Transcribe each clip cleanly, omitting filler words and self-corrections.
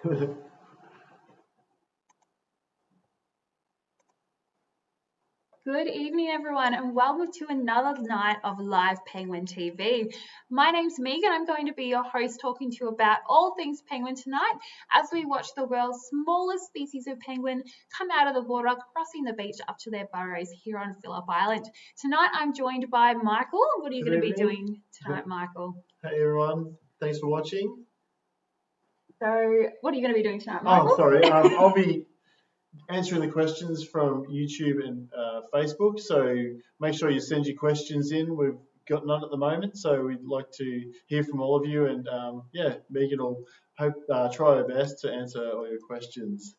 Good evening, everyone, and welcome to another night of live Penguin TV. My name's Megan. I'm going to be your host, talking to you about all things penguin tonight as we watch the world's smallest species of penguin come out of the water, crossing the beach up to their burrows here on Phillip Island. Tonight, I'm joined by Michael. What are you going to be doing tonight, Michael? Hey, everyone. Thanks for watching. So, what are you going to be doing tonight, Michael? Oh, sorry. I'll be answering the questions from YouTube and Facebook. So make sure you send your questions in. We've got none at the moment, so we'd like to hear from all of you. And Megan will try her best to answer all your questions.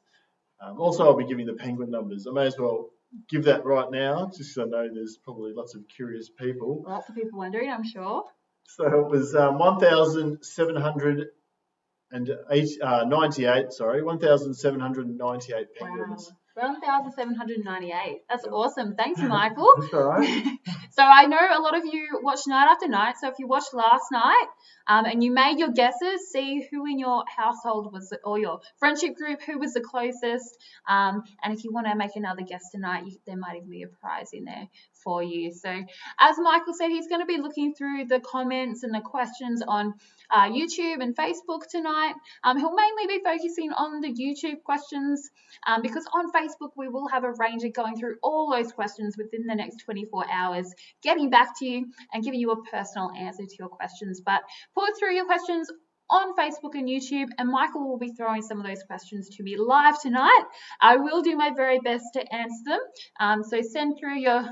Also, I'll be giving the penguin numbers. I may as well give that right now, just because I know there's probably lots of curious people. Lots of people wondering, I'm sure. So it was 1,798 penguins. Wow. 1,798. That's awesome. Thanks, Michael. That's all right. So I know a lot of you watch night after night. So if you watched last night and you made your guesses, see who in your household was, or your friendship group, who was the closest. And if you want to make another guess tonight, there might even be a prize in there for you. So as Michael said, he's going to be looking through the comments and the questions on YouTube and Facebook tonight. He'll mainly be focusing on the YouTube questions because on Facebook we will have a ranger going through all those questions within the next 24 hours, getting back to you and giving you a personal answer to your questions. But put through your questions on Facebook and YouTube, and Michael will be throwing some of those questions to me live tonight. I will do my very best to answer them. So send through your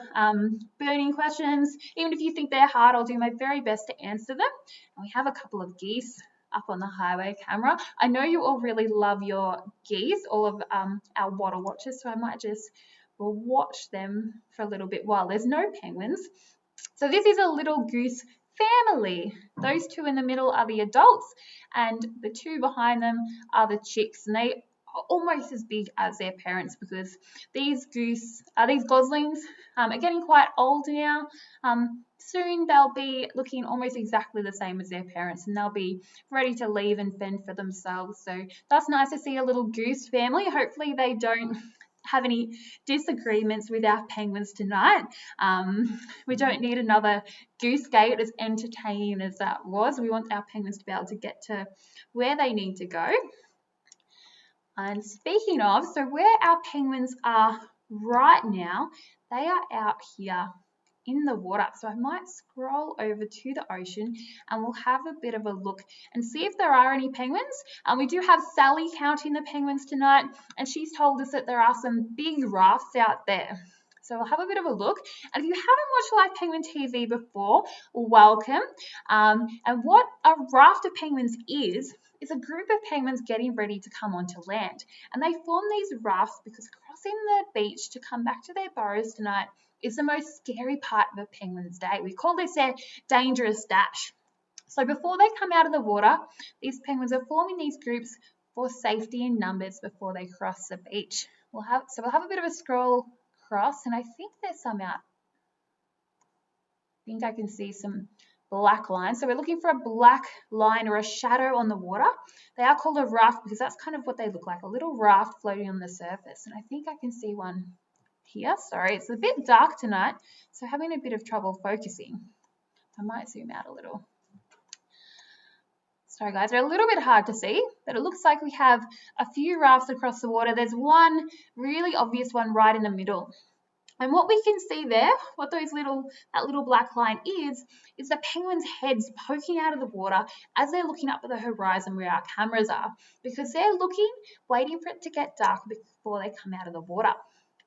burning questions. Even if you think they're hard, I'll do my very best to answer them. And we have a couple of geese up on the highway camera. I know you all really love your geese, all of our Waddle watchers, so I might just watch them for a little bit while there's no penguins. So this is a little goose family. Those two in the middle are the adults, and the two behind them are the chicks, and they are almost as big as their parents because these goslings are getting quite old now. Soon they'll be looking almost exactly the same as their parents, and they'll be ready to leave and fend for themselves. So that's nice to see a little goose family. Hopefully they don't have any disagreements with our penguins tonight. We don't need another goose gate, as entertaining as that was. We want our penguins to be able to get to where they need to go. And speaking of, so where our penguins are right now, they are out here in the water. So I might scroll over to the ocean and we'll have a bit of a look and see if there are any penguins. We do have Sally counting the penguins tonight, and she's told us that there are some big rafts out there. So we'll have a bit of a look. And if you haven't watched Live Penguin TV before, welcome. And what a raft of penguins is a group of penguins getting ready to come onto land. And they form these rafts because crossing the beach to come back to their burrows tonight is the most scary part of a penguin's day. We call this their dangerous dash. So before they come out of the water, these penguins are forming these groups for safety in numbers before they cross the beach. We'll have a bit of a scroll across, and I think there's some out. I think I can see some black lines. So we're looking for a black line or a shadow on the water. They are called a raft because that's kind of what they look like, a little raft floating on the surface. And I think I can see one here. Sorry, it's a bit dark tonight, so having a bit of trouble focusing. I might zoom out a little. Sorry guys, they're a little bit hard to see, but it looks like we have a few rafts across the water. There's one really obvious one right in the middle. And what we can see there, what that little black line is the penguins' heads poking out of the water as they're looking up at the horizon where our cameras are, because they're looking, waiting for it to get dark before they come out of the water.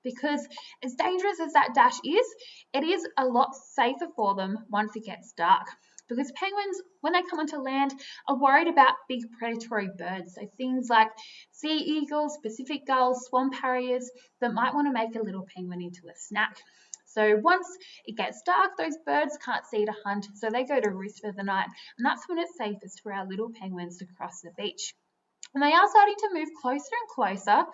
Because as dangerous as that dash is, it is a lot safer for them once it gets dark. Because penguins, when they come onto land, are worried about big predatory birds. So things like sea eagles, Pacific gulls, swamp harriers that might want to make a little penguin into a snack. So once it gets dark, those birds can't see to hunt, so they go to roost for the night. And that's when it's safest for our little penguins to cross the beach. And they are starting to move closer and closer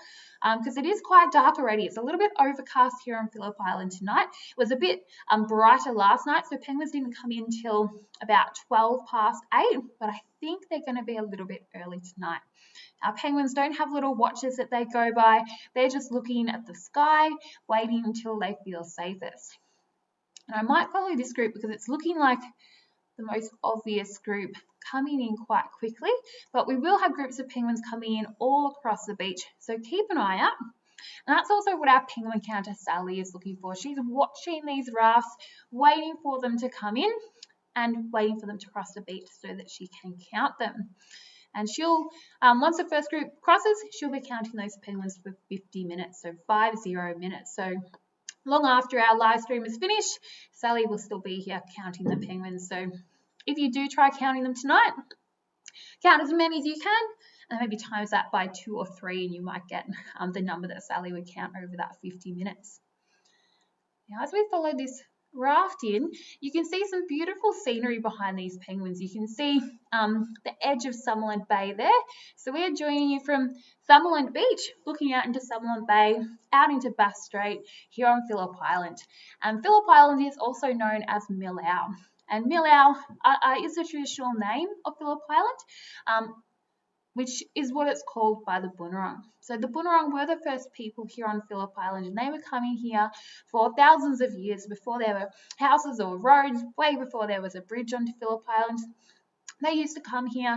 because it is quite dark already. It's a little bit overcast here on Phillip Island tonight. It was a bit brighter last night, so penguins didn't come in till about 12 past 8, but I think they're going to be a little bit early tonight. Our penguins don't have little watches that they go by. They're just looking at the sky, waiting until they feel safest. And I might follow this group because it's looking like the most obvious group coming in quite quickly, but we will have groups of penguins coming in all across the beach, so keep an eye out. And that's also what our penguin counter Sally is looking for. She's watching these rafts, waiting for them to come in and waiting for them to cross the beach so that she can count them. And she'll, once the first group crosses, she'll be counting those penguins for 50 minutes, so 50 minutes. So long after our live stream is finished, Sally will still be here counting the penguins. So if you do try counting them tonight, count as many as you can, and maybe times that by 2 or 3, and you might get the number that Sally would count over that 50 minutes. Now, as we follow this raft in, you can see some beautiful scenery behind these penguins. You can see the edge of Summerland Bay there. So we are joining you from Summerland Beach, looking out into Summerland Bay, out into Bass Strait, here on Phillip Island. And Phillip Island is also known as Millau. And Millau is the traditional name of Phillip Island, which is what it's called by the Boonwurrung. So the Boonwurrung were the first people here on Phillip Island, and they were coming here for thousands of years before there were houses or roads, way before there was a bridge onto Phillip Island. They used to come here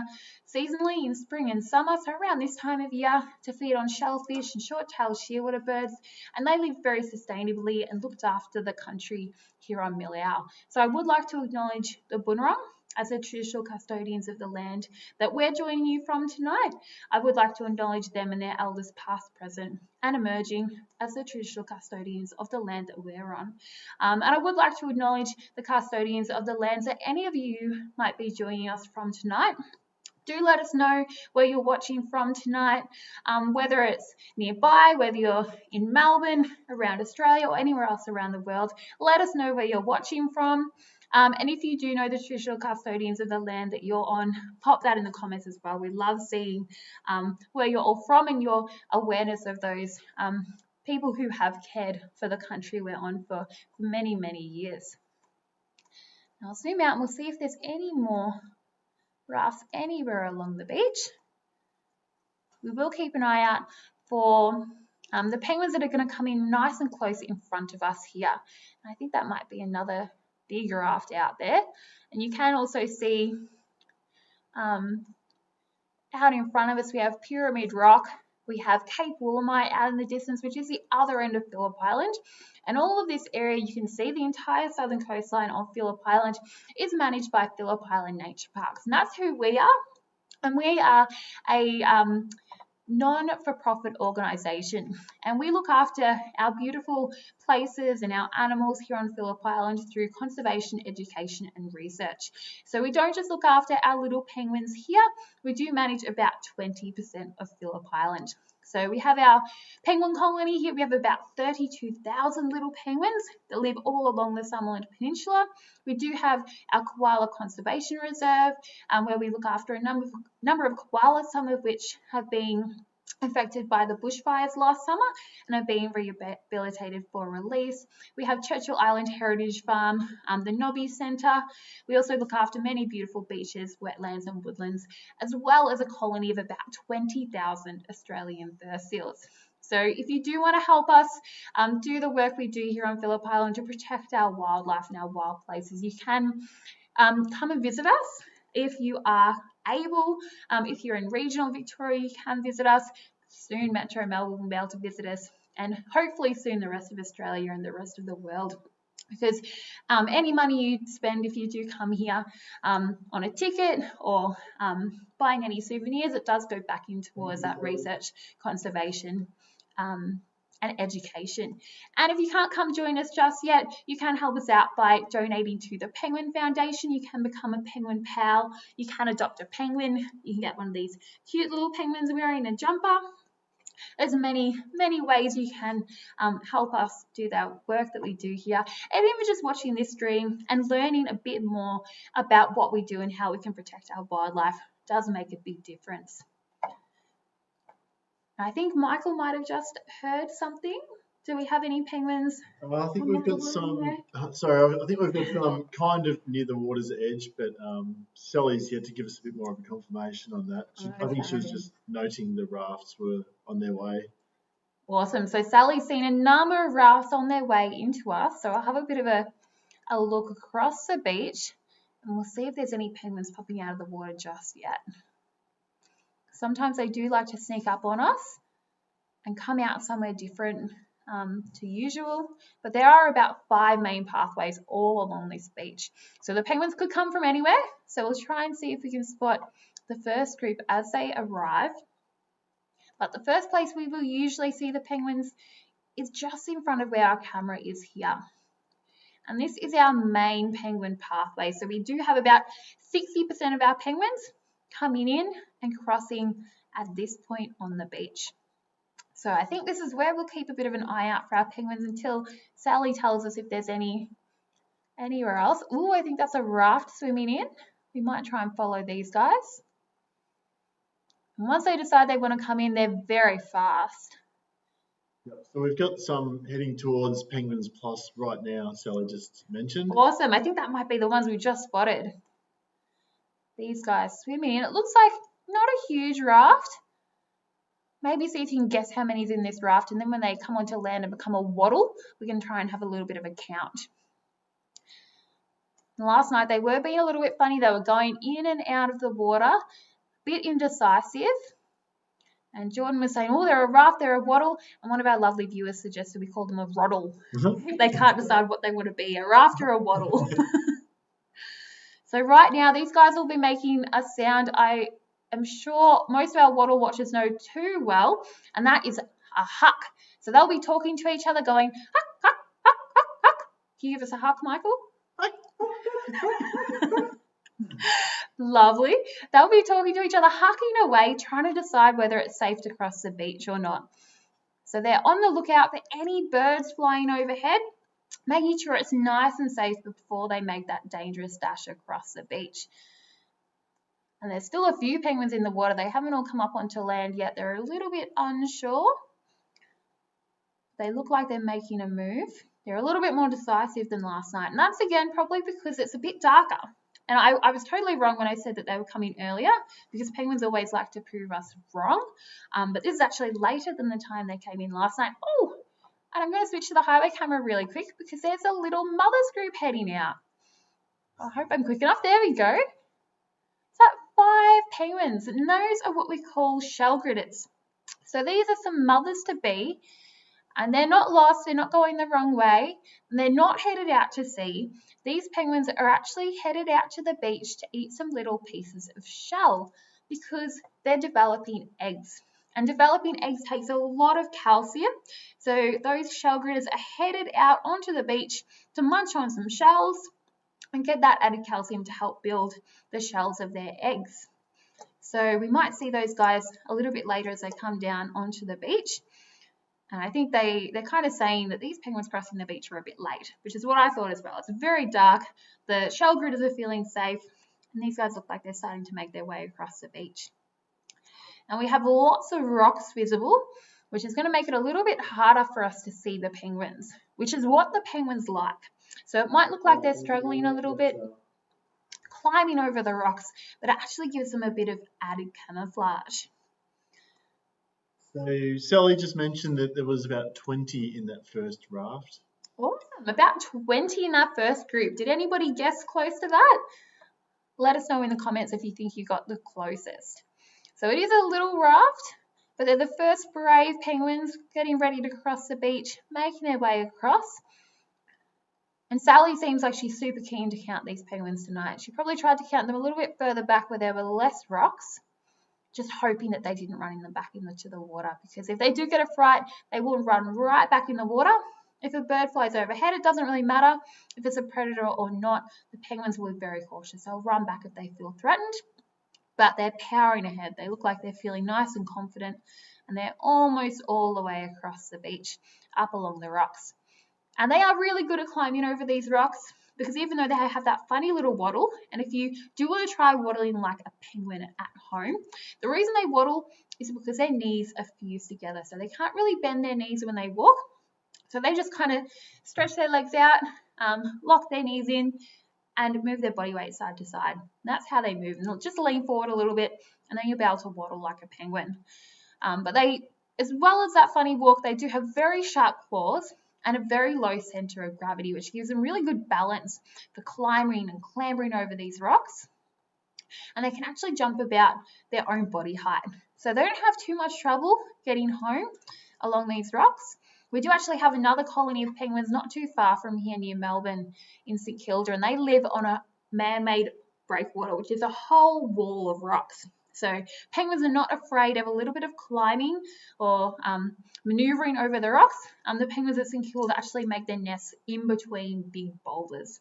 seasonally in spring and summer, so around this time of year, to feed on shellfish and short-tailed shearwater birds, and they lived very sustainably and looked after the country here on Millau. So I would like to acknowledge the Boonwurrung as the traditional custodians of the land that we're joining you from tonight. I would like to acknowledge them and their elders past, present and emerging as the traditional custodians of the land that we're on. And I would like to acknowledge the custodians of the lands that any of you might be joining us from tonight. Do let us know where you're watching from tonight, whether it's nearby, whether you're in Melbourne, around Australia or anywhere else around the world. Let us know where you're watching from. And if you do know the traditional custodians of the land that you're on, pop that in the comments as well. We love seeing where you're all from and your awareness of those people who have cared for the country we're on for many, many years. Now I'll zoom out and we'll see if there's any more rafts anywhere along the beach. We will keep an eye out for the penguins that are going to come in nice and close in front of us here. And I think that might be another big raft out there. And you can also see out in front of us we have Pyramid Rock, we have Cape Willamite out in the distance, which is the other end of Phillip Island. And all of this area, you can see the entire southern coastline of Phillip Island is managed by Phillip Island Nature Parks. And that's who we are. And we are a non-for-profit organisation, and we look after our beautiful places and our animals here on Phillip Island through conservation, education and research. So we don't just look after our little penguins here, we do manage about 20% of Phillip Island. So we have our penguin colony here. We have about 32,000 little penguins that live all along the Summerland Peninsula. We do have our Koala Conservation Reserve, where we look after a number of koalas, some of which have been affected by the bushfires last summer and are being rehabilitated for release. We have Churchill Island Heritage Farm, the Nobby Centre. We also look after many beautiful beaches, wetlands and woodlands, as well as a colony of about 20,000 Australian fur seals. So if you do want to help us do the work we do here on Phillip Island to protect our wildlife and our wild places, you can come and visit us. If you are able, if you're in regional Victoria, you can visit us. Soon Metro Melbourne will be able to visit us, and hopefully soon the rest of Australia and the rest of the world. Because any money you spend if you do come here on a ticket or buying any souvenirs, it does go back in towards that research, conservation, and education. And if you can't come join us just yet, you can help us out by donating to the Penguin Foundation. You can become a Penguin Pal. You can adopt a penguin. You can get one of these cute little penguins wearing a jumper. There's many, many ways you can help us do the work that we do here. And even just watching this stream and learning a bit more about what we do and how we can protect our wildlife does make a big difference. I think Michael might have just heard something. Do we have any penguins? I think on we've the got water some. there? Sorry, I think we've got some kind of near the water's edge, but Sally's yet to give us a bit more of a confirmation on that. I think she was Okay. just noting the rafts were on their way. Awesome. So Sally's seen a number of rafts on their way into us. So I'll have a bit of a look across the beach and we'll see if there's any penguins popping out of the water just yet. Sometimes they do like to sneak up on us and come out somewhere different to usual, but there are about 5 main pathways all along this beach. So the penguins could come from anywhere. So we'll try and see if we can spot the first group as they arrive. But the first place we will usually see the penguins is just in front of where our camera is here. And this is our main penguin pathway. So we do have about 60% of our penguins coming in and crossing at this point on the beach. So I think this is where we'll keep a bit of an eye out for our penguins until Sally tells us if there's anywhere else. Oh, I think that's a raft swimming in. We might try and follow these guys. And once they decide they want to come in, they're very fast. Yep. So we've got some heading towards Penguins Plus right now, Sally just mentioned. Awesome. I think that might be the ones we just spotted. These guys swimming in. It looks like not a huge raft. Maybe see if you can guess how many's in this raft, and then when they come onto land and become a waddle, we can try and have a little bit of a count. And last night they were being a little bit funny. They were going in and out of the water, a bit indecisive. And Jordan was saying, oh, they're a raft, they're a waddle. And one of our lovely viewers suggested we call them a roddle. If they can't decide what they want to be, a raft or a waddle. So right now, these guys will be making a sound I am sure most of our waddle watchers know too well, and that is a huck. So they'll be talking to each other going, huck, huck, huck, huck, huck. Can you give us a huck, Michael? Lovely. They'll be talking to each other, hucking away, trying to decide whether it's safe to cross the beach or not. So they're on the lookout for any birds flying overhead, making sure it's nice and safe before they make that dangerous dash across the beach. And there's still a few penguins in the water. They haven't all come up onto land yet. They're a little bit unsure. They look like they're making a move. They're a little bit more decisive than last night. And that's, again, probably because it's a bit darker. And I was totally wrong when I said that they were coming earlier, because penguins always like to prove us wrong. But this is actually later than the time they came in last night. Oh, and I'm going to switch to the highway camera really quick because there's a little mothers group heading out. I hope I'm quick enough. There we go. So 5 penguins, and those are what we call shell gritters. So these are some mothers-to-be, and they're not lost, they're not going the wrong way, and they're not headed out to sea. These penguins are actually headed out to the beach to eat some little pieces of shell because they're developing eggs. And developing eggs takes a lot of calcium. So those shell gritters are headed out onto the beach to munch on some shells and get that added calcium to help build the shells of their eggs. So we might see those guys a little bit later as they come down onto the beach. And I think they're kind of saying that these penguins crossing the beach are a bit late, which is what I thought as well. It's very dark. The shell gritters are feeling safe, and these guys look like they're starting to make their way across the beach. And we have lots of rocks visible, which is going to make it a little bit harder for us to see the penguins, which is what the penguins like. So it might look like they're struggling a little bit, climbing over the rocks, but it actually gives them a bit of added camouflage. So Sally just mentioned that there was about 20 in that first raft. Awesome. About 20 in that first group. Did anybody guess close to that? Let us know in the comments if you think you got the closest. So it is a little raft, but they're the first brave penguins getting ready to cross the beach, making their way across. And Sally seems like she's super keen to count these penguins tonight. She probably tried to count them a little bit further back where there were less rocks, just hoping that they didn't run in them back into the water, because if they do get a fright, they will run right back in the water. If a bird flies overhead, it doesn't really matter if it's a predator or not. The penguins will be very cautious. They'll run back if they feel threatened, but they're powering ahead. They look like they're feeling nice and confident, and they're almost all the way across the beach, up along the rocks. And they are really good at climbing over these rocks, because even though they have that funny little waddle, and if you do want to try waddling like a penguin at home, the reason they waddle is because their knees are fused together. So they can't really bend their knees when they walk. So they just kind of stretch their legs out, lock their knees in, and move their body weight side to side. That's how they move. And they'll just lean forward a little bit, and then you'll be able to waddle like a penguin. But they, as well as that funny walk, they do have very sharp claws and a very low center of gravity, which gives them really good balance for climbing and clambering over these rocks. And they can actually jump about their own body height. So they don't have too much trouble getting home along these rocks. We do actually have another colony of penguins not too far from here near Melbourne in St Kilda, and they live on a man-made breakwater, which is a whole wall of rocks. So penguins are not afraid of a little bit of climbing or manoeuvring over the rocks. The penguins at St Kilda actually make their nests in between big boulders.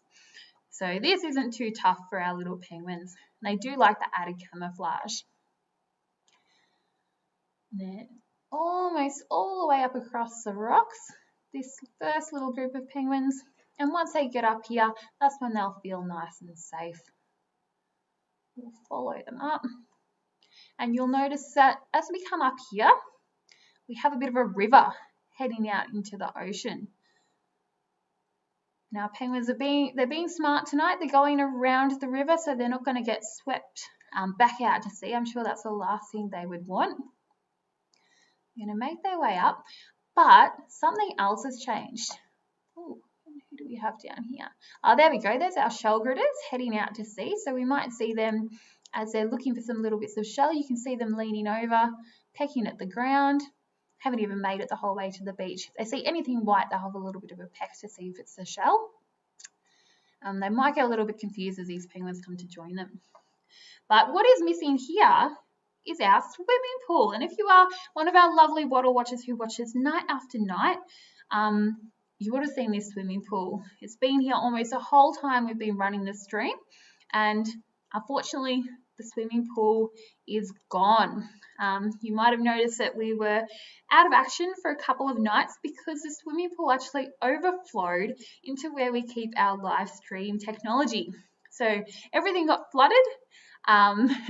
So this isn't too tough for our little penguins. They do like the added camouflage. They're almost all the way up across the rocks, this first little group of penguins. And once they get up here, that's when they'll feel nice and safe. We'll follow them up. And you'll notice that as we come up here, we have a bit of a river heading out into the ocean. Now, penguins are being smart tonight. They're going around the river, so they're not going to get swept back out to sea. I'm sure that's the last thing they would want. They're going to make their way up, but something else has changed. Ooh, who do we have down here? Oh, there we go. There's our shell gritters heading out to sea. So we might see them as they're looking for some little bits of shell. You can see them leaning over, pecking at the ground. Haven't even made it the whole way to the beach. If they see anything white, they'll have a little bit of a peck to see if it's a shell. They might get a little bit confused as these penguins come to join them. But what is missing here is our swimming pool. And if you are one of our lovely Waddle watchers who watches night after night, you would have seen this swimming pool. It's been here almost the whole time we've been running the stream. And unfortunately, the swimming pool is gone. You might have noticed that we were out of action for a couple of nights because the swimming pool actually overflowed into where we keep our live stream technology. So everything got flooded.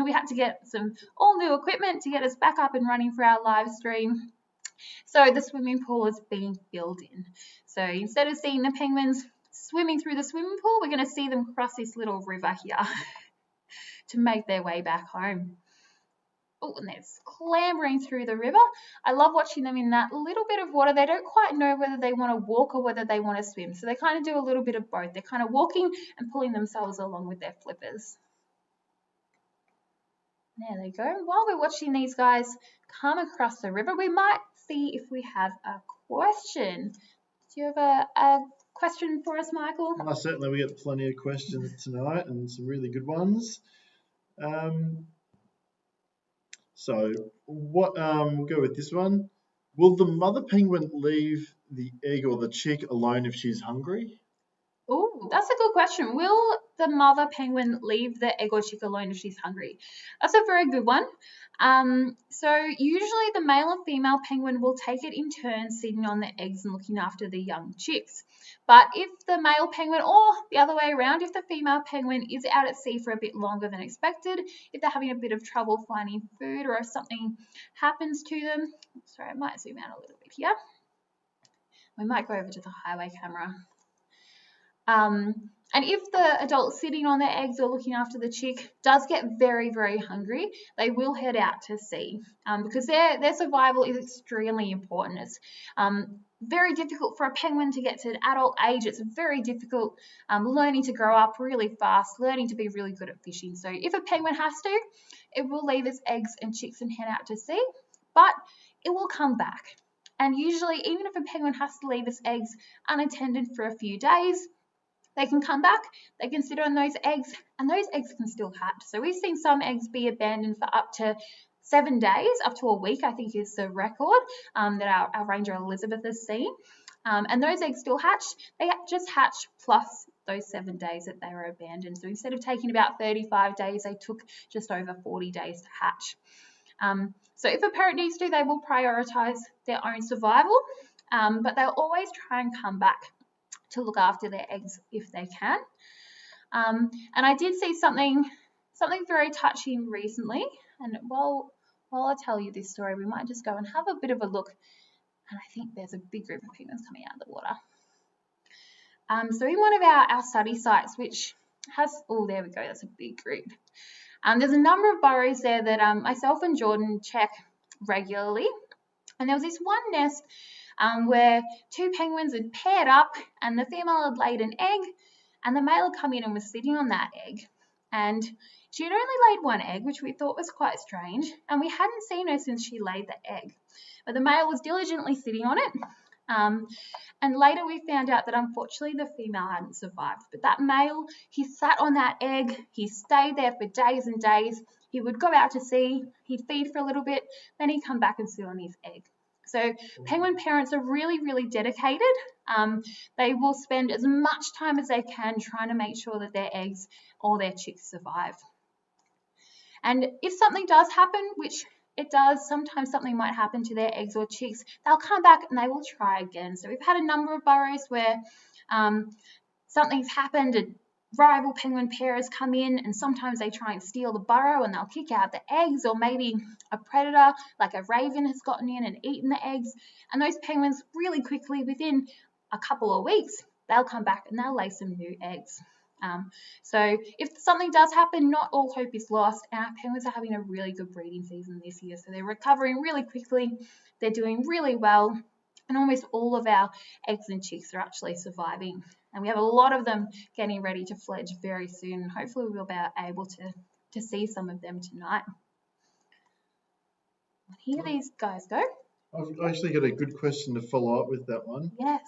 We had to get some all new equipment to get us back up and running for our live stream. So the swimming pool is being filled in. So instead of seeing the penguins swimming through the swimming pool, we're going to see them cross this little river here to make their way back home. Oh, and they're clambering through the river. I love watching them in that little bit of water. They don't quite know whether they want to walk or whether they want to swim. So they kind of do a little bit of both. They're kind of walking and pulling themselves along with their flippers. There they go. While we're watching these guys come across the river, we might see if we have a question. Do you have a question for us, Michael? Certainly, we get plenty of questions tonight and some really good ones. So what we'll go with this one. Will the mother penguin leave the egg or the chick alone if she's hungry? Oh, that's a good question. Will the mother penguin leave the egg or chick alone if she's hungry? That's a very good one. So usually the male and female penguin will take it in turn sitting on the eggs and looking after the young chicks. But if the male penguin, or the other way around, if the female penguin is out at sea for a bit longer than expected, if they're having a bit of trouble finding food or if something happens to them, sorry, I might zoom out a little bit here. We might go over to the highway camera. And if the adult sitting on their eggs or looking after the chick does get very, very hungry, they will head out to sea because their survival is extremely important. It's very difficult for a penguin to get to adult age. It's very difficult learning to grow up really fast, learning to be really good at fishing. So if a penguin has to, it will leave its eggs and chicks and head out to sea, but it will come back. And usually, even if a penguin has to leave its eggs unattended for a few days, they can come back, they can sit on those eggs, and those eggs can still hatch. So we've seen some eggs be abandoned for up to 7 days, up to a week, I think is the record that our ranger Elizabeth has seen. And those eggs still hatch. They just hatch plus those 7 days that they were abandoned. So instead of taking about 35 days, they took just over 40 days to hatch. So if a parent needs to, they will prioritise their own survival, but they'll always try and come back to look after their eggs if they can. And I did see something very touching recently, and while I tell you this story, we might just go and have a bit of a look. And I think there's a big group of penguins coming out of the water. So in one of our study sites, which has, oh, there we go, that's a big group. There's a number of burrows there that myself and Jordan check regularly. And there was this one nest where two penguins had paired up, and the female had laid an egg, and the male had come in and was sitting on that egg. And she had only laid one egg, which we thought was quite strange, and we hadn't seen her since she laid the egg. But the male was diligently sitting on it. And later we found out that unfortunately the female hadn't survived. But that male, he sat on that egg, he stayed there for days and days. He would go out to sea, he'd feed for a little bit, then he'd come back and sit on his egg. So penguin parents are really, really dedicated. They will spend as much time as they can trying to make sure that their eggs or their chicks survive. And if something does happen, which it does, sometimes something might happen to their eggs or chicks, they'll come back and they will try again. So we've had a number of burrows where something's happened, and rival penguin pairs come in, and sometimes they try and steal the burrow and they'll kick out the eggs, or maybe a predator like a raven has gotten in and eaten the eggs, and those penguins really quickly, within a couple of weeks, they'll come back and they'll lay some new eggs. So if something does happen, not all hope is lost, and our penguins are having a really good breeding season this year. So they're recovering really quickly, they're doing really well, and almost all of our eggs and chicks are actually surviving. And we have a lot of them getting ready to fledge very soon. Hopefully we'll be able to see some of them tonight. Here these guys go. I've actually got a good question to follow up with that one. Yes.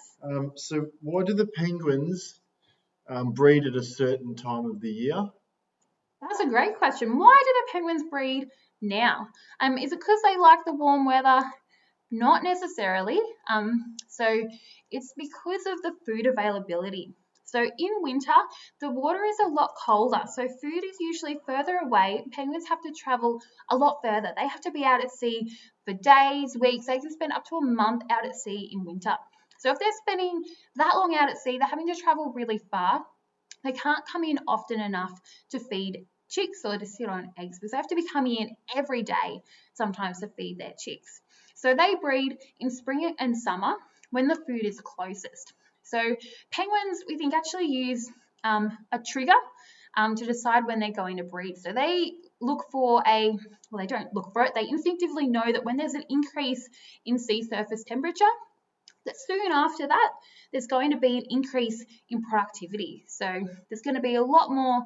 So why do the penguins breed at a certain time of the year? That's a great question. Why do the penguins breed now? Is it because they like the warm weather? Not necessarily. So it's because of the food availability. So in winter, the water is a lot colder, so food is usually further away. Penguins have to travel a lot further. They have to be out at sea for days, weeks. They can spend up to a month out at sea in winter. So if they're spending that long out at sea, they're having to travel really far. They can't come in often enough to feed chicks or to sit on eggs, because they have to be coming in every day sometimes to feed their chicks. So they breed in spring and summer when the food is closest. So penguins, we think, actually use a trigger to decide when they're going to breed. So they look for they don't look for it, they instinctively know that when there's an increase in sea surface temperature, that soon after that, there's going to be an increase in productivity. So there's going to be a lot more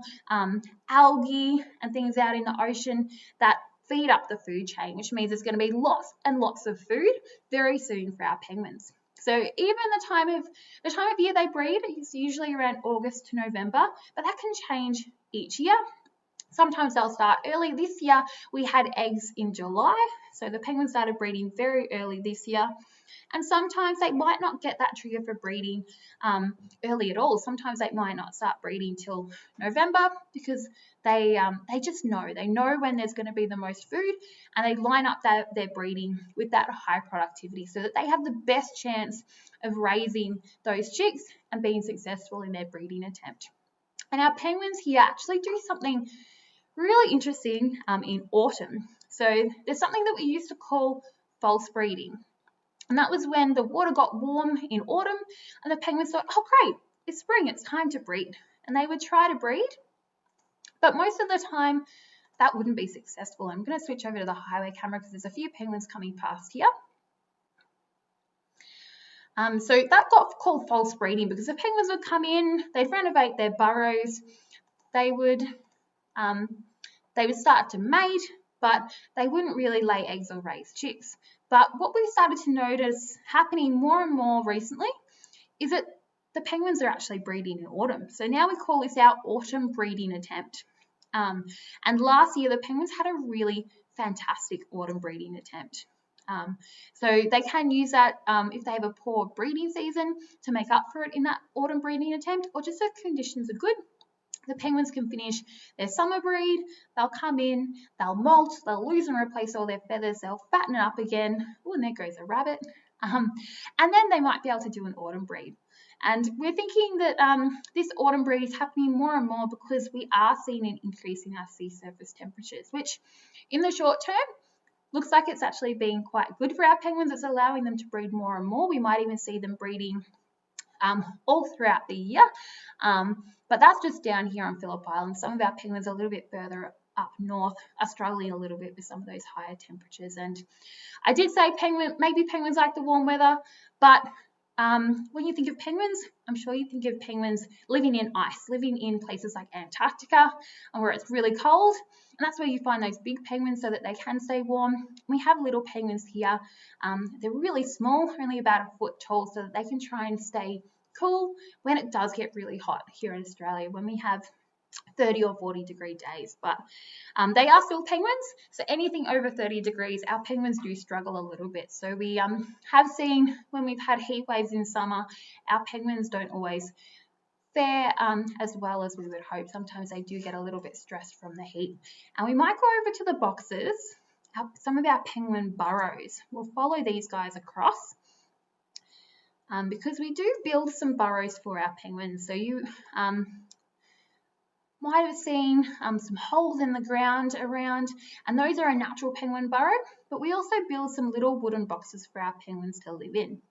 algae and things out in the ocean that feed up the food chain, which means there's going to be lots and lots of food very soon for our penguins. So even the time of year they breed is usually around August to November, but that can change each year. Sometimes they'll start early. This year we had eggs in July, so the penguins started breeding very early this year. And sometimes they might not get that trigger for breeding early at all. Sometimes they might not start breeding till November, because they just know. They know when there's going to be the most food, and they line up their breeding with that high productivity so that they have the best chance of raising those chicks and being successful in their breeding attempt. And our penguins here actually do something really interesting in autumn. So there's something that we used to call false breeding. And that was when the water got warm in autumn and the penguins thought, oh great, it's spring, it's time to breed. And they would try to breed, but most of the time that wouldn't be successful. I'm going to switch over to the highway camera because there's a few penguins coming past here. So that got called false breeding because the penguins would come in, they'd renovate their burrows, they would start to mate, but they wouldn't really lay eggs or raise chicks. But what we've started to notice happening more and more recently is that the penguins are actually breeding in autumn. So now we call this our autumn breeding attempt. And last year, the penguins had a really fantastic autumn breeding attempt. So they can use that if they have a poor breeding season to make up for it in that autumn breeding attempt, or just if conditions are good. The penguins can finish their summer breed, they'll come in, they'll molt, they'll lose and replace all their feathers, they'll fatten it up again. Oh, and there goes a rabbit. And then they might be able to do an autumn breed. And we're thinking that this autumn breed is happening more and more because we are seeing an increase in our sea surface temperatures, which in the short term looks like it's actually being quite good for our penguins. It's allowing them to breed more and more. We might even see them breeding all throughout the year. But that's just down here on Phillip Island. Some of our penguins are a little bit further up north are struggling a little bit with some of those higher temperatures. And I did say maybe penguins like the warm weather, but when you think of penguins, I'm sure you think of penguins living in ice, living in places like Antarctica and where it's really cold. And that's where you find those big penguins so that they can stay warm. We have little penguins here. They're really small, only about a foot tall, so that they can try and stay cool when it does get really hot here in Australia, when we have 30 or 40 degree days. But they are still penguins, so anything over 30 degrees, our penguins do struggle a little bit. So we have seen when we've had heat waves in summer, our penguins don't always fare as well as we would hope. Sometimes they do get a little bit stressed from the heat. And we might go over to the boxes, some of our penguin burrows. We'll follow these guys across because we do build some burrows for our penguins. So you might have seen some holes in the ground around, and those are a natural penguin burrow, but we also build some little wooden boxes for our penguins to live in.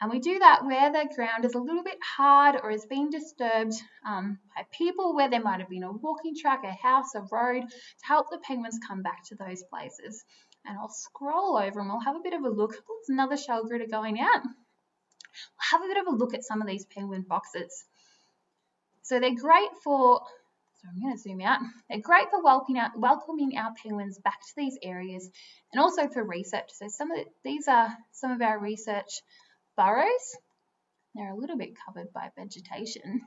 And we do that where the ground is a little bit hard or has been disturbed by people, where there might have been a walking track, a house, a road, to help the penguins come back to those places. And I'll scroll over and we'll have a bit of a look. Oh, there's another shell gritter going out. We'll have a bit of a look at some of these penguin boxes. So they're great for, so I'm going to zoom out. They're great for welcoming our penguins back to these areas, and also for research. So these are some of our research burrows. They're a little bit covered by vegetation.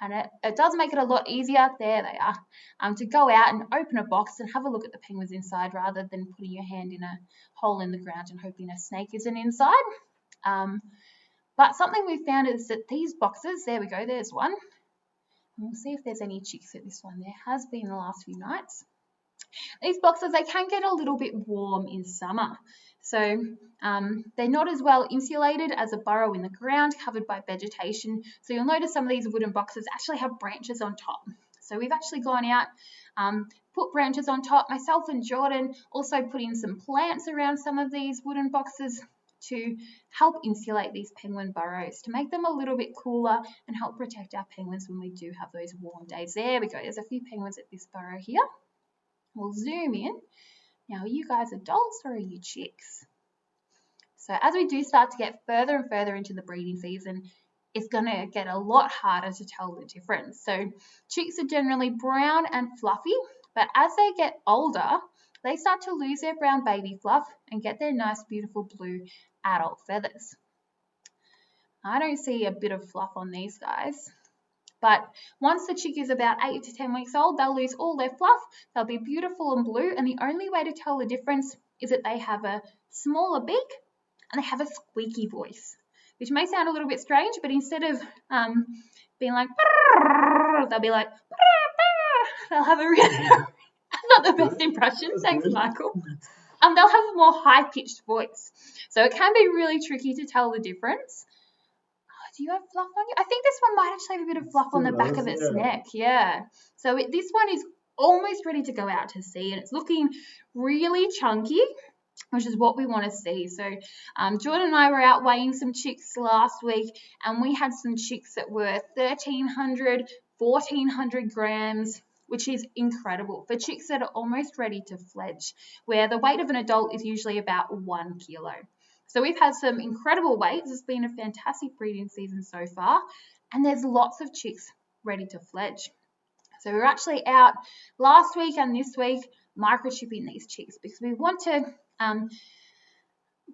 And it does make it a lot easier, there they are, to go out and open a box and have a look at the penguins inside, rather than putting your hand in a hole in the ground and hoping a snake isn't inside. But something we found is that these boxes, there we go, there's one. And we'll see if there's any chicks at this one. There has been the last few nights. These boxes, they can get a little bit warm in summer. So they're not as well insulated as a burrow in the ground covered by vegetation. So you'll notice some of these wooden boxes actually have branches on top. So we've actually gone out, put branches on top. Myself and Jordan also put in some plants around some of these wooden boxes to help insulate these penguin burrows, to make them a little bit cooler and help protect our penguins when we do have those warm days. There we go. There's a few penguins at this burrow here. We'll zoom in. Now, are you guys adults or are you chicks? So as we do start to get further and further into the breeding season, it's going to get a lot harder to tell the difference. So chicks are generally brown and fluffy, but as they get older, they start to lose their brown baby fluff and get their nice, beautiful blue adult feathers. I don't see a bit of fluff on these guys. But once the chick is about 8 to 10 weeks old, they'll lose all their fluff. They'll be beautiful and blue. And the only way to tell the difference is that they have a smaller beak and they have a squeaky voice, which may sound a little bit strange, but instead of being like, they'll be like, they'll have a really, not the best impression. Thanks, Michael. They'll have a more high-pitched voice. So it can be really tricky to tell the difference. Do you have fluff on you? I think this one might actually have a bit of fluff on the back of its neck. Yeah. So this one is almost ready to go out to sea, and it's looking really chunky, which is what we want to see. So Jordan and I were out weighing some chicks last week, and we had some chicks that were 1,300, 1,400 grams, which is incredible for chicks that are almost ready to fledge, where the weight of an adult is usually about 1 kilo. So we've had some incredible weights. It's been a fantastic breeding season so far, and there's lots of chicks ready to fledge. So we're actually out last week and this week microchipping these chicks because we want to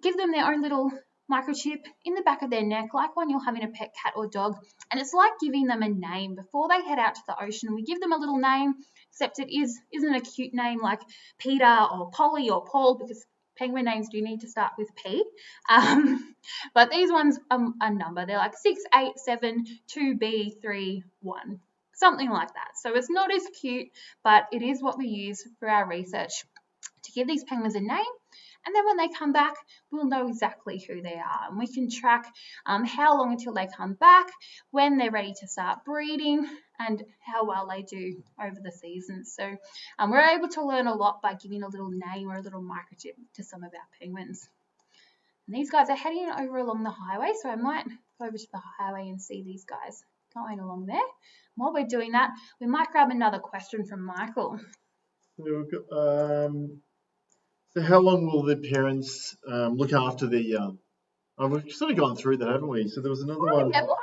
give them their own little microchip in the back of their neck, like one you'll have in a pet cat or dog. And it's like giving them a name before they head out to the ocean. We give them a little name, except it isn't a cute name like Peter or Polly or Paul, because penguin names do need to start with P. But these ones are a number. They're like 6, 8, 7, 2B, 3, 1, something like that. So it's not as cute, but it is what we use for our research to give these penguins a name And then when they come back, we'll know exactly who they are. And we can track how long until they come back, when they're ready to start breeding, and how well they do over the season. So we're able to learn a lot by giving a little name or a little microchip to some of our penguins. And these guys are heading over along the highway, so I might go over to the highway and see these guys going along there. While we're doing that, we might grab another question from Michael. So how long will the parents look after their young? We've sort of gone through that, haven't we? So there was another one. Yeah, well, I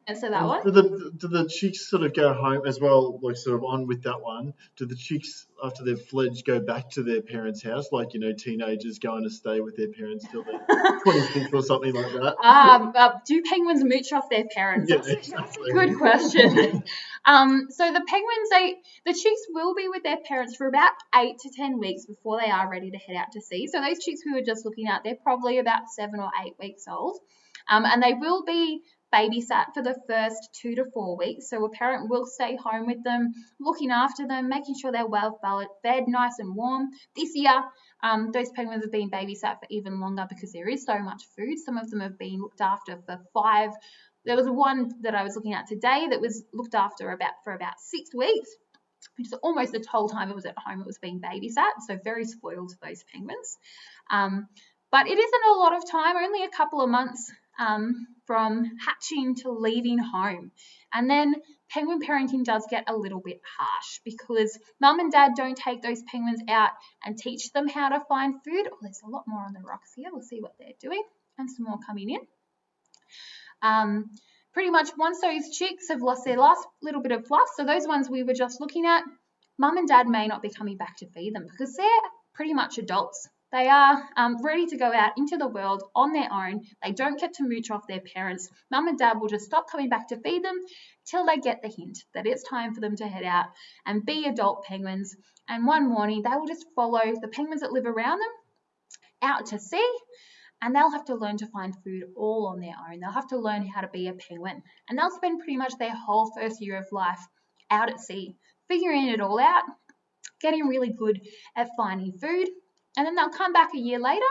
can answer that one. Do the chicks sort of go home as well, like sort of on with that one? Do the chicks, after they've fledged, go back to their parents' house, like, teenagers going to stay with their parents till they're 26 or something like that? Do penguins mooch off their parents? Yeah, That's exactly. a good question. So the penguins, the chicks will be with their parents for about 8 to 10 weeks before they are ready to head out to sea. So those chicks we were just looking at, they're probably about 7 or 8 weeks old. And they will be babysat for the first 2 to 4 weeks. So a parent will stay home with them, looking after them, making sure they're well fed, nice and warm. This year, those penguins have been babysat for even longer because there is so much food. Some of them have been looked after for 5. There was one that I was looking at today that was looked after for about 6 weeks, which is almost the whole time it was at home it was being babysat. So very spoiled, those penguins. But it isn't a lot of time, only a couple of months from hatching to leaving home. And then penguin parenting does get a little bit harsh because mum and dad don't take those penguins out and teach them how to find food. Oh, there's a lot more on the rocks here. We'll see what they're doing, and some more coming in. Pretty much once those chicks have lost their last little bit of fluff, so those ones we were just looking at, mum and dad may not be coming back to feed them because they're pretty much adults. They are ready to go out into the world on their own. They don't get to mooch off their parents. Mum and dad will just stop coming back to feed them till they get the hint that it's time for them to head out and be adult penguins. And one morning, they will just follow the penguins that live around them out to sea, and they'll have to learn to find food all on their own. They'll have to learn how to be a penguin. And they'll spend pretty much their whole first year of life out at sea, figuring it all out, getting really good at finding food. And then they'll come back a year later,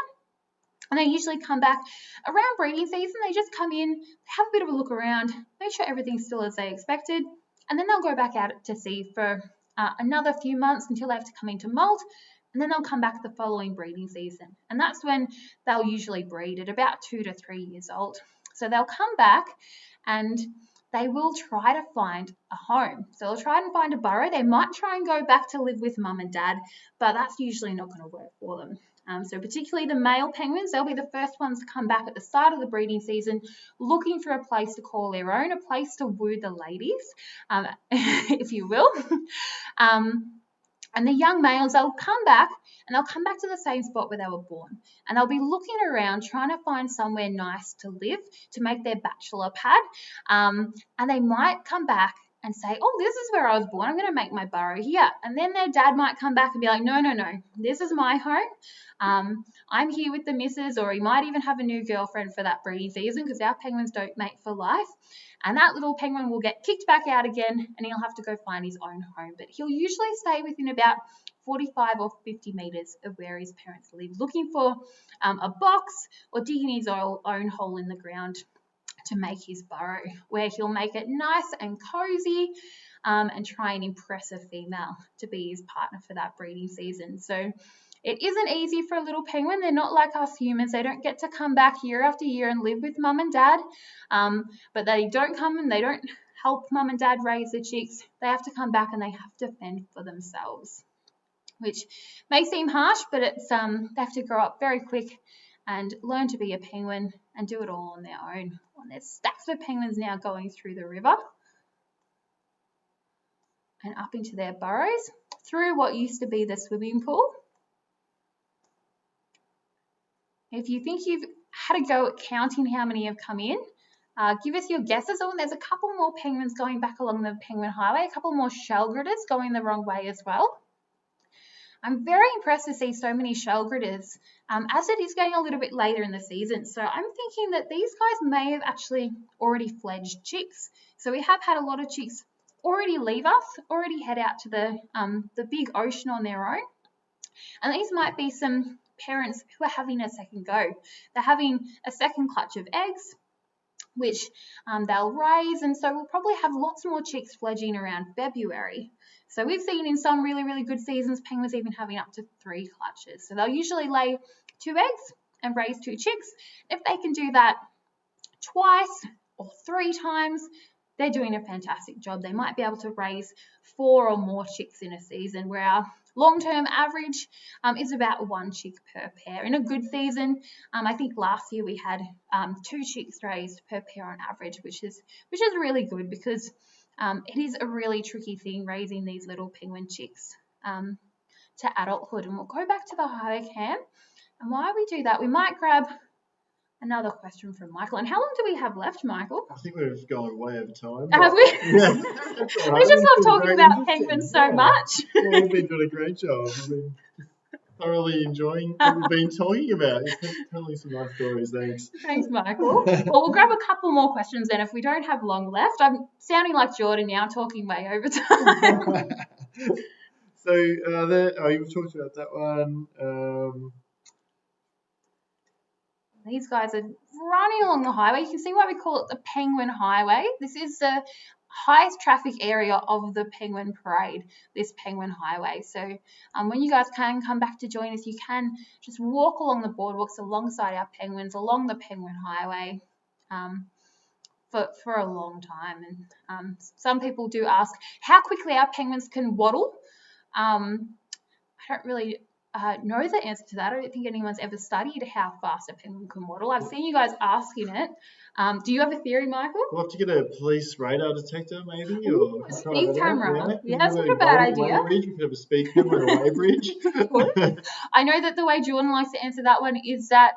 and they usually come back around breeding season. They just come in, have a bit of a look around, make sure everything's still as they expected, and then they'll go back out to sea for another few months until they have to come into molt, and then they'll come back the following breeding season. And that's when they'll usually breed at about 2 to 3 years old. So they'll come back and they will try to find a home. So they'll try and find a burrow. They might try and go back to live with mum and dad, but that's usually not going to work for them. So particularly the male penguins, they'll be the first ones to come back at the start of the breeding season, looking for a place to call their own, a place to woo the ladies, if you will. And the young males, they'll come back, and they'll come back to the same spot where they were born. And they'll be looking around, trying to find somewhere nice to live, to make their bachelor pad. And they might come back and say, oh, this is where I was born. I'm going to make my burrow here. And then their dad might come back and be like, no, this is my home. I'm here with the missus, or he might even have a new girlfriend for that breeding season because our penguins don't mate for life. And that little penguin will get kicked back out again, and he'll have to go find his own home. But he'll usually stay within about 45 or 50 metres of where his parents live, looking for a box or digging his own hole in the ground to make his burrow, where he'll make it nice and cozy and try and impress a female to be his partner for that breeding season. So it isn't easy for a little penguin. They're not like us humans. They don't get to come back year after year and live with mum and dad, but they don't come and they don't help mum and dad raise the chicks. They have to come back and they have to fend for themselves, which may seem harsh, but it's they have to grow up very quick and learn to be a penguin and do it all on their own. And there's stacks of penguins now going through the river and up into their burrows through what used to be the swimming pool. If you think you've had a go at counting how many have come in, give us your guesses. Oh, and there's a couple more penguins going back along the penguin highway, a couple more shell gritters going the wrong way as well. I'm very impressed to see so many shell gritters as it is getting a little bit later in the season. So I'm thinking that these guys may have actually already fledged chicks. So we have had a lot of chicks already leave us, already head out to the big ocean on their own. And these might be some parents who are having a second go. They're having a second clutch of eggs, which they'll raise, and so we'll probably have lots more chicks fledging around February. So we've seen in some really, really good seasons, penguins even having up to 3 clutches. So they'll usually lay 2 eggs and raise 2 chicks. If they can do that twice or 3 times, they're doing a fantastic job. They might be able to raise 4 or more chicks in a season, where our long-term average is about 1 chick per pair. In a good season, I think last year we had 2 chicks raised per pair on average, which is really good, because it is a really tricky thing raising these little penguin chicks to adulthood. And we'll go back to the highway cam. And while we do that, we might grab another question from Michael. And how long do we have left, Michael? I think we've gone way over time. Have we? Yeah, We just love talking about penguins so much. Yeah, you've been doing a great job. I've been thoroughly enjoying what we've been talking about. You're telling some nice stories. Thanks. Thanks, Michael. Well, we'll grab a couple more questions then if we don't have long left. I'm sounding like Jordan now, talking way over time. So, you've talked about that one. These guys are running along the highway. You can see why we call it the Penguin Highway. This is the highest traffic area of the Penguin Parade, this Penguin Highway. So when you guys can come back to join us, you can just walk along the boardwalks alongside our penguins, along the Penguin Highway for a long time. And some people do ask how quickly our penguins can waddle. I don't really know the answer to that. I don't think anyone's ever studied how fast a penguin can waddle. I've seen you guys asking it. Do you have a theory, Michael? We'll have to get a police radar detector, maybe. Ooh, or a speed camera. Yeah, that's not a a bad idea. We could have a speed camera and a way bridge. I know that the way Jordan likes to answer that one is that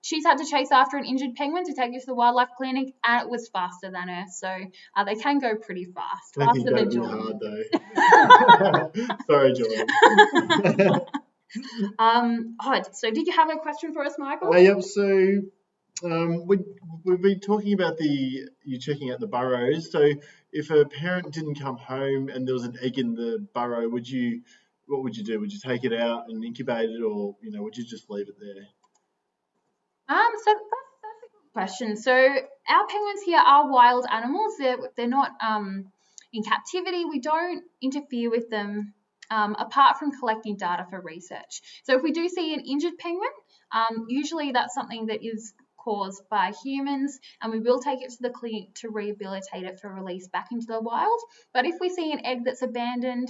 she's had to chase after an injured penguin to take it to the wildlife clinic, and it was faster than her. So they can go pretty fast. Faster than Jordan. Hard, though. Sorry, Jordan. So did you have a question for us, Michael? Yep. So we've been talking about you checking out the burrows. So if a parent didn't come home and there was an egg in the burrow, what would you do? Would you take it out and incubate it, or would you just leave it there? So that's a good question. So our penguins here are wild animals. They're not in captivity. We don't interfere with them apart from collecting data for research. So if we do see an injured penguin, usually that's something that is caused by humans, and we will take it to the clinic to rehabilitate it for release back into the wild. But if we see an egg that's abandoned,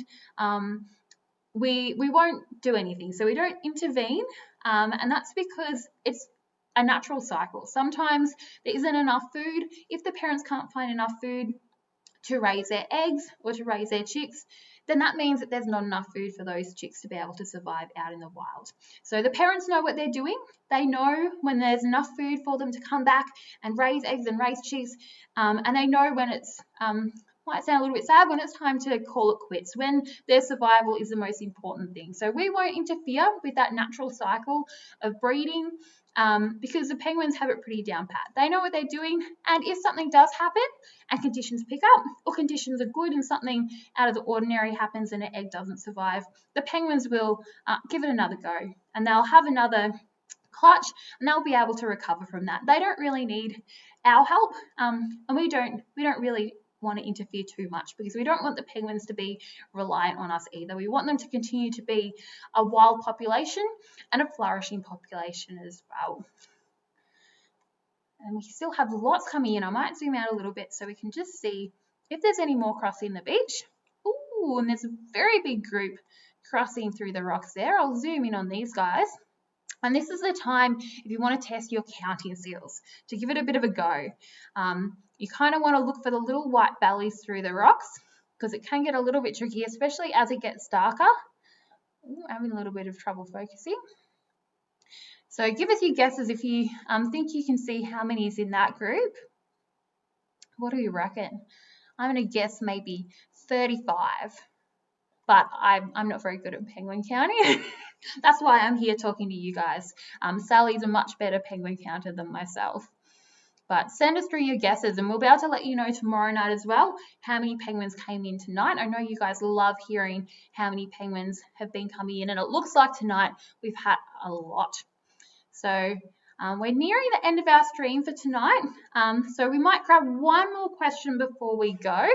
we won't do anything. So we don't intervene, and that's because it's a natural cycle. Sometimes there isn't enough food. If the parents can't find enough food to raise their eggs or to raise their chicks, then that means that there's not enough food for those chicks to be able to survive out in the wild. So the parents know what they're doing. They know when there's enough food for them to come back and raise eggs and raise chicks, and they know when it's might sound a little bit sad, when it's time to call it quits, when their survival is the most important thing. So we won't interfere with that natural cycle of breeding, because the penguins have it pretty down pat. They know what they're doing, and if something does happen and conditions pick up, or conditions are good and something out of the ordinary happens and an egg doesn't survive, the penguins will give it another go, and they'll have another clutch, and they'll be able to recover from that. They don't really need our help, and we don't really want to interfere too much, because we don't want the penguins to be reliant on us either. We want them to continue to be a wild population and a flourishing population as well. And we still have lots coming in. I might zoom out a little bit so we can just see if there's any more crossing the beach. Ooh, and there's a very big group crossing through the rocks there. I'll zoom in on these guys. And this is the time if you want to test your counting skills, to give it a bit of a go. You kind of want to look for the little white bellies through the rocks, because it can get a little bit tricky, especially as it gets darker. Ooh, I'm having a little bit of trouble focusing. So give us your guesses if you think you can see how many is in that group. What do you reckon? I'm going to guess maybe 35. But I'm not very good at penguin counting. That's why I'm here talking to you guys. Sally's a much better penguin counter than myself. But send us through your guesses and we'll be able to let you know tomorrow night as well how many penguins came in tonight. I know you guys love hearing how many penguins have been coming in, and it looks like tonight we've had a lot. So we're nearing the end of our stream for tonight. So we might grab one more question before we go.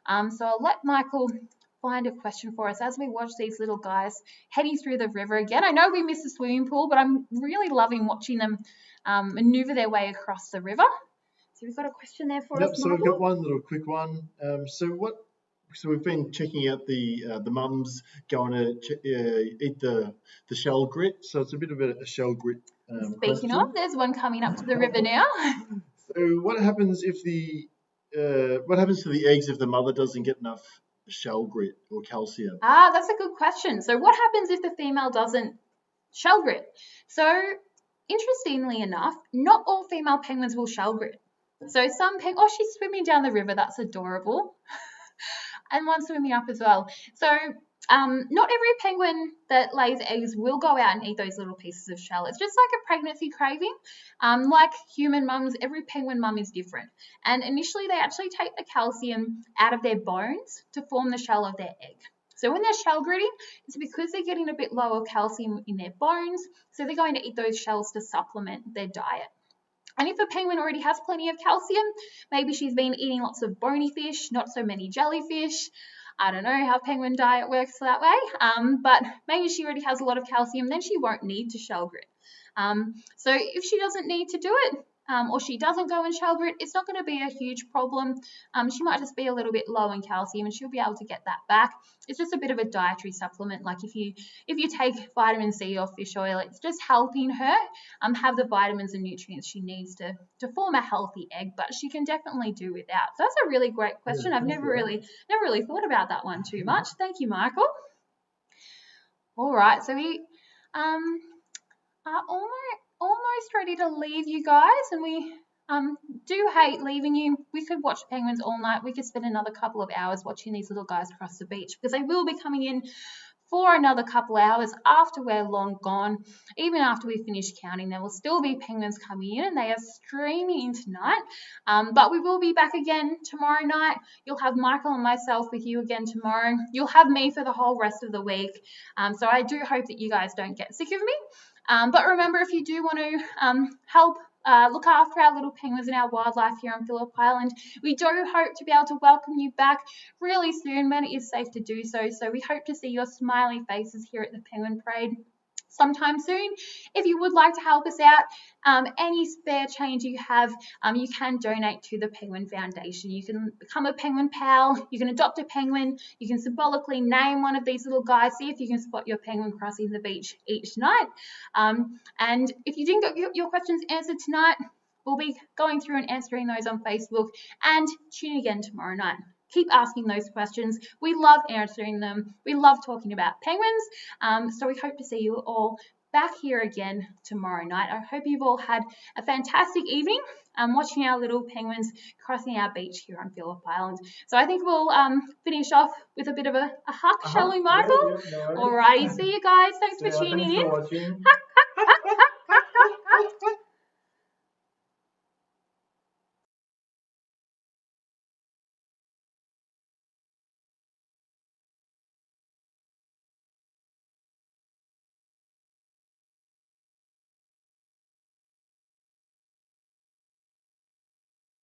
So I'll let Michael find a question for us as we watch these little guys heading through the river again. I know we missed the swimming pool, but I'm really loving watching them maneuver their way across the river. So we've got a question there for us, Michael. So we've got one little quick one. So we've been checking out the mums going to eat the shell grit. So it's a bit of a shell grit Speaking question. of, there's one coming up to the river now. So what happens to the eggs if the mother doesn't get enough shell grit or calcium? That's a good question. So what happens if the female doesn't shell grit? So interestingly enough, not all female penguins will shell grit. So some she's swimming down the river. That's adorable. And one swimming up as well. So not every penguin that lays eggs will go out and eat those little pieces of shell. It's just like a pregnancy craving. Like human mums, every penguin mum is different. And initially they actually take the calcium out of their bones to form the shell of their egg. So when they're shell gritting, it's because they're getting a bit low of calcium in their bones. So they're going to eat those shells to supplement their diet. And if a penguin already has plenty of calcium, maybe she's been eating lots of bony fish, not so many jellyfish. I don't know how penguin diet works that way, but maybe she already has a lot of calcium, then she won't need to shell grit. So if she doesn't need to do it, or she doesn't go and shell grit, it's not going to be a huge problem. She might just be a little bit low in calcium and she'll be able to get that back. It's just a bit of a dietary supplement. Like if you take vitamin C or fish oil, it's just helping her have the vitamins and nutrients she needs to form a healthy egg, but she can definitely do without. So that's a really great question. I've never really thought about that one too much. Thank you, Michael. All right, so we are almost ready to leave you guys, and we do hate leaving you. We could watch penguins all night. We could spend another couple of hours watching these little guys cross the beach because they will be coming in for another couple hours after we're long gone. Even after we finish counting, there will still be penguins coming in and they are streaming in tonight. But we will be back again tomorrow night. You'll have Michael and myself with you again tomorrow. You'll have me for the whole rest of the week. So I do hope that you guys don't get sick of me. But remember, if you do want to help look after our little penguins and our wildlife here on Phillip Island, we do hope to be able to welcome you back really soon when it is safe to do so. So we hope to see your smiley faces here at the Penguin Parade sometime soon. If you would like to help us out, any spare change you have, you can donate to the Penguin Foundation. You can become a penguin pal, you can adopt a penguin, you can symbolically name one of these little guys, see if you can spot your penguin crossing the beach each night. And if you didn't get your questions answered tonight, we'll be going through and answering those on Facebook, and tune again tomorrow night. Keep asking those questions. We love answering them. We love talking about penguins. So we hope to see you all back here again tomorrow night. I hope you've all had a fantastic evening watching our little penguins crossing our beach here on Phillip Island. So I think we'll finish off with a bit of a hug, shall we, Michael? Yeah, no, Alrighty, see you guys. Thanks for tuning in. Thanks for watching. Hug.